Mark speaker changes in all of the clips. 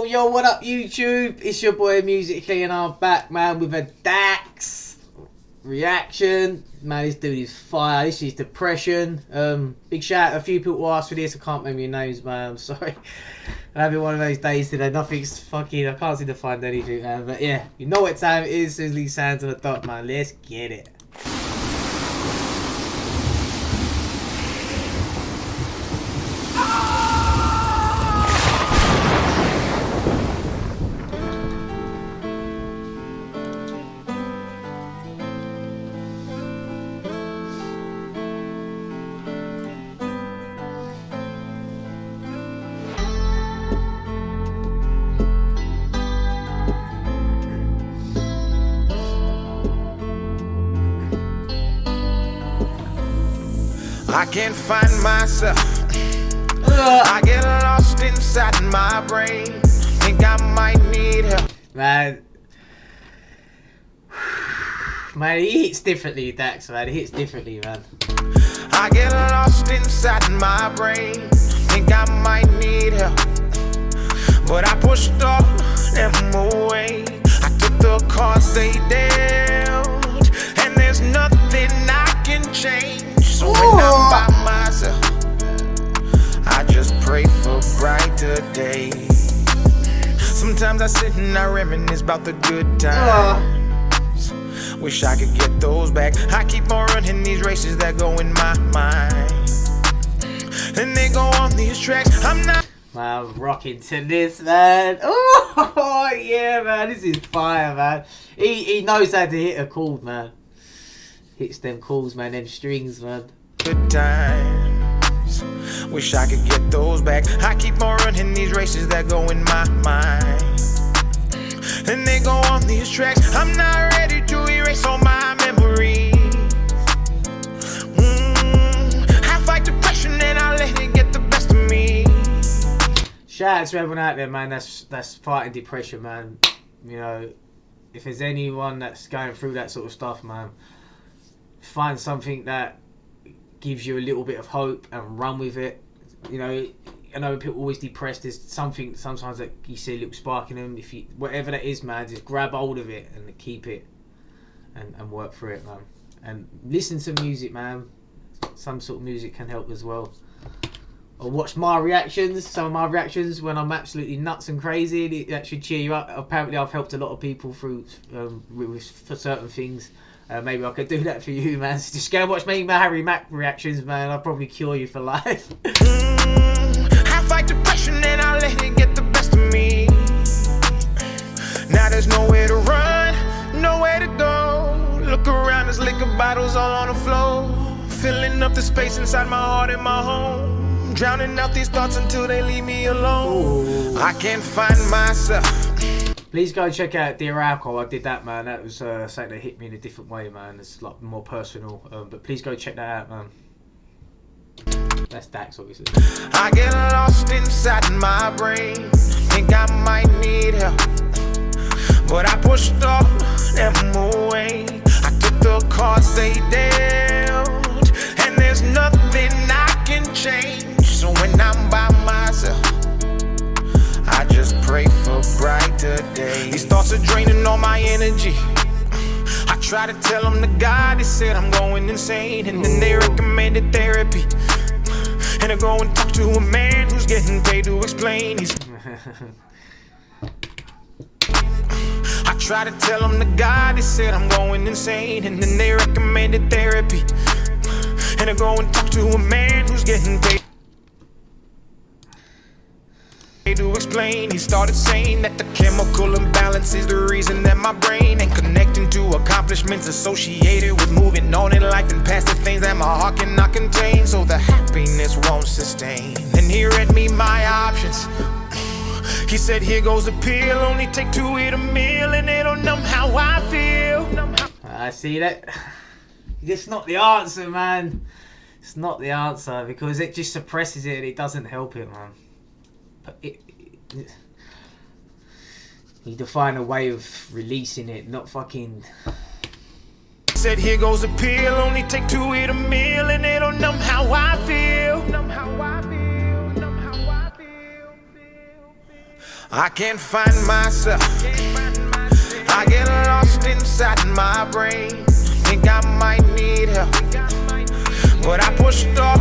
Speaker 1: Yo, what up YouTube? It's your boy MUSICLEE and I'm back, man, with a Dax reaction. Man, this dude is fire. This is Depression. Big shout out. A few people asked for this. I can't remember your names, man. I'm sorry. I'm having one of those days today. Nothing's fucking, I can't seem to find anything, man. But yeah, you know what time it is. Sizzly sounds on the top, man. Let's get it.
Speaker 2: I can't find myself. I get lost inside my brain. Think I might need help.
Speaker 1: Man, he hits differently, Dax, man. He hits differently, man.
Speaker 2: I get lost inside my brain. Think I might need help. But I pushed all them away. I took the cards they dealt. And there's nothing I can change. So when I'm by myself, I just pray for brighter days. Sometimes I sit and I reminisce about the good times. Wish I could get those back. I keep on running these races that go in my mind. And they go on these tracks. I'm not.
Speaker 1: Man, I'm rocking to this, man. Oh, yeah, man. This is fire, man. He knows how to hit a chord, man. Hits them chords, man. Them strings, man.
Speaker 2: Good times. Wish I could get those back. I keep on running these races that go in my mind. And they go on these tracks. I'm not ready to erase all my memories. I fight depression and I let it get the best of me.
Speaker 1: Shout out to everyone out there, man. That's fighting depression, man. You know, if there's anyone that's going through that sort of stuff, man, find something that gives you a little bit of hope and run with it. You know, I know people are always depressed. There's something sometimes that you see a little spark in them. If you, whatever that is, man, just grab hold of it and keep it and work through it, man. And listen to music, man. Some sort of music can help as well. Or watch my reactions, some of my reactions when I'm absolutely nuts and crazy. That should cheer you up. Apparently I've helped a lot of people through for certain things. Maybe I could do that for you, man. So just go and watch me, Harry Mack reactions, man. I'll probably cure you for life.
Speaker 2: I fight depression and I let it get the best of me. Now there's nowhere to run, nowhere to go. Look around, there's liquor bottles all on the floor, filling up the space inside my heart and my home, drowning out these thoughts until they leave me alone. Ooh. I can't find myself.
Speaker 1: Please go and check out Dear Alcohol. I did that, man. That was something that hit me in a different way, man. It's like more personal. But please go check that out, man. That's Dax, obviously.
Speaker 2: I get lost inside my brain. Think I might need help. But I pushed all them away. I took the cards they dealt. And there's nothing I can change. So when I'm by myself, I just pray for brighter days. These thoughts are draining all my energy. I try to tell them the God, they said I'm going insane. And then they recommended therapy. And I go and talk to a man who's getting paid to explain. I try to tell them the God, they said I'm going insane. And then they recommended therapy. And I go and talk to a man who's getting paid to explain. He started saying that the chemical imbalance is the reason that my brain ain't connecting to accomplishments associated with moving on in life and past the things that my heart cannot contain, so the happiness won't sustain. And he read me my options. He said, here goes the pill, only take 2 to eat a meal and it'll numb how I feel.
Speaker 1: I see that. It's not the answer, man. It's not the answer, because it just suppresses it and it doesn't help it, man. But you need to find a way of releasing it, not fucking.
Speaker 2: Said here goes a pill, only take 2 to eat a meal and it'll numb how I feel. I can't find myself. I get lost inside my brain. Think I might need help, but I pushed all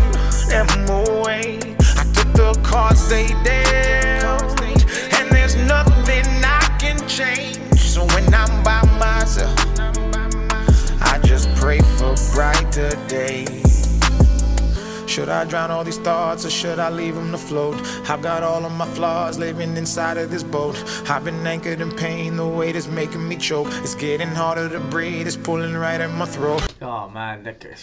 Speaker 2: them away. I took the cards they dealt, and there's nothing I can change. So when I'm by myself, I just pray for brighter days. Should I drown all these thoughts or should I leave them to float? I've got all of my flaws living inside of this boat. I've been anchored in pain, the weight is making me choke. It's getting harder to breathe, it's pulling right at my throat.
Speaker 1: Oh man, it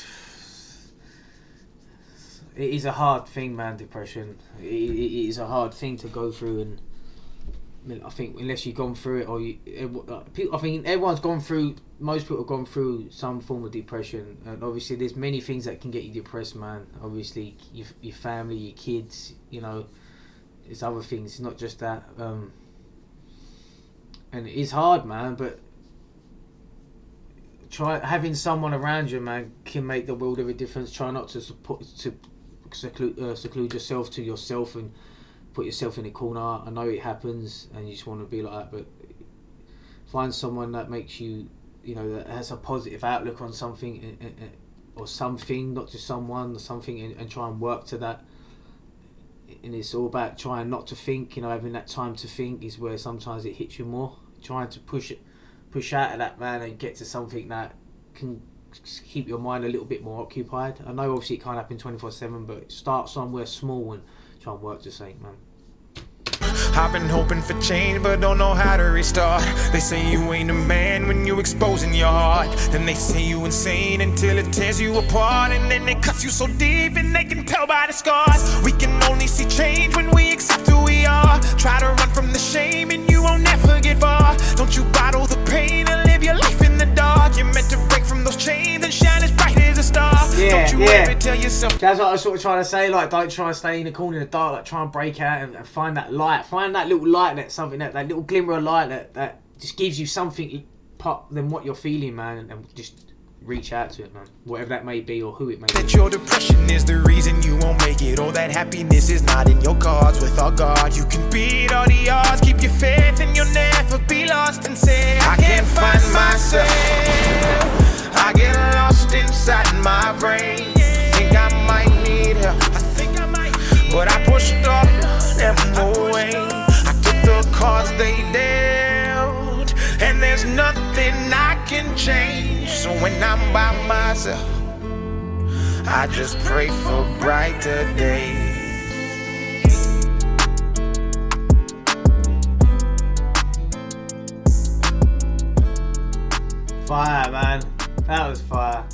Speaker 1: is a hard thing, man, depression. It is a hard thing to go through, and I think unless you've gone through it, or I think everyone's gone through, most people have gone through some form of depression, and obviously there's many things that can get you depressed, man. Obviously your family, your kids, you know, it's other things, it's not just that, and it is hard, man, but having someone around you, man, can make the world of a difference. Try not to seclude yourself to yourself and put yourself in a corner. I know it happens and you just want to be like that, but find someone that makes you, you know, that has a positive outlook on something, or something, not just someone, or something, and try and work to that. And it's all about trying not to think, you know, having that time to think is where sometimes it hits you more. Trying to push out of that, man, and get to something that can keep your mind a little bit more occupied. I know obviously it can't happen 24/7, but start somewhere small and try and work to something, man.
Speaker 2: I've been hoping for change, but don't know how to restart. They say you ain't a man when you exposing your heart. Then they say you insane until it tears you apart. And then it cuts you so deep and they can tell by the scars. We can only see change when we accept who we are. Try to run from the shame and you won't never get far. Don't you bottle the pain and live your life in the dark. You're meant to break from those chains and shine as bright as a star. Don't you ever tell yourself.
Speaker 1: That's what I was sort of trying to say, like, don't try and stay in the corner in the dark, like try and break out and find that light. Find that little light, that something, that little glimmer of light that just gives you something pop than what you're feeling, man, and just reach out to it, man, whatever that may be or who it may be.
Speaker 2: That your depression is the reason you won't make it, or that happiness is not in your cards. With our God you can beat all the odds. Keep your faith and you'll never be lost, and say I can't find myself. I get lost inside my brain. Think I might need help, but I pushed all them away. I took the cards they dealt, and there's nothing I can change. So when I'm by myself, I just pray for brighter days.
Speaker 1: Fire, man. That was fire.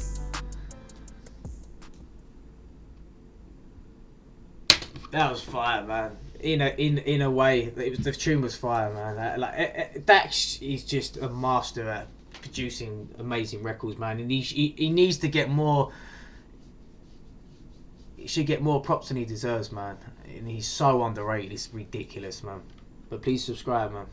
Speaker 1: That was fire, man. In a way, the tune was fire, man. Dax is just a master at producing amazing records, man. And he needs to get more. He should get more props than he deserves, man. And he's so underrated. It's ridiculous, man. But please subscribe, man.